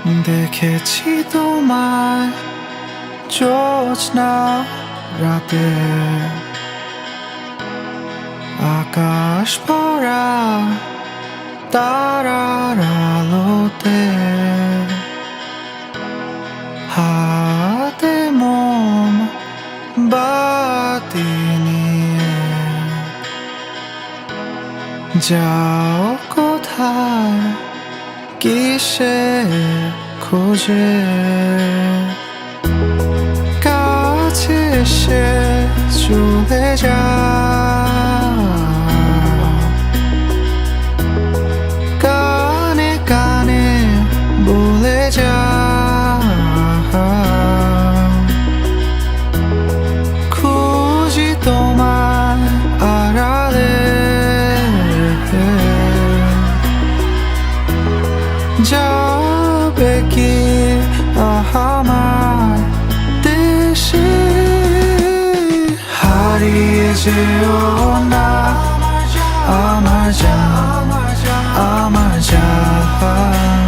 দেখেছি তোমায় জ্যোৎস্না রাতে, আকাশ ভরা তারার আলোতে, হাতে মোম বাতি নিয়ে। যাও কোথায় কিসে খোঁজে, কাছে এসে চলে যাও, কানে কানে বলে যাও। খুঁজি তোমার আড়ালে, যাবে কি আমার দেশে। হারিয়ে যেও না আমার জান, আমার জান,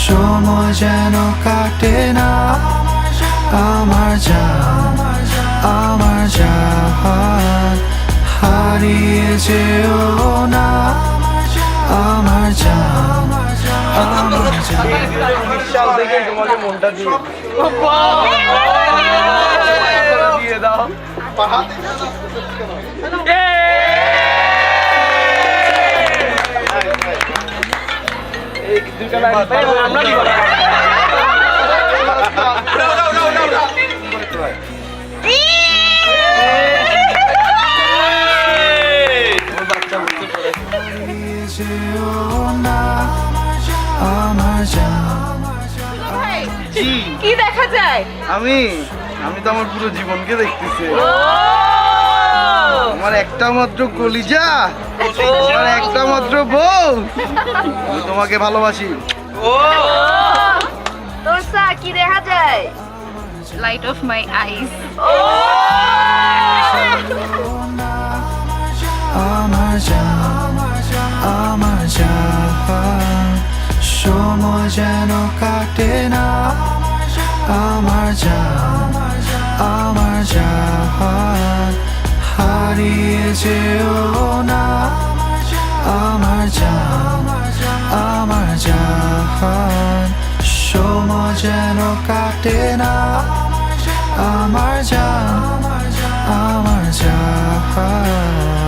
সময় যেন কাটে না আমার জান, আমার জান। হারিয়ে যেও না আমার জান, আমার জান। বিশাল দেখে তোমাকে মনটা দিয়ে দিয়ে দাও। এই দুইটা লাইন পাই আমরা দিব না। কি দেখা যায়? আমি তো আমার পুরো জীবনকে দেখতেছি। আমার একটা মাত্র কলিজা, আমার একটা মাত্র বউ, আমি তোমাকে ভালোবাসি। তোর সা কি দেখা যায়? লাইট অফ মাই আইস। আমার জান, আমার জান, সময় যেন কাটে না আমার জান, আমার জান। হারিয়ে যেও না আমার জান, আমার জান। সময় যেন কাটে না আমার জান, আমার জান।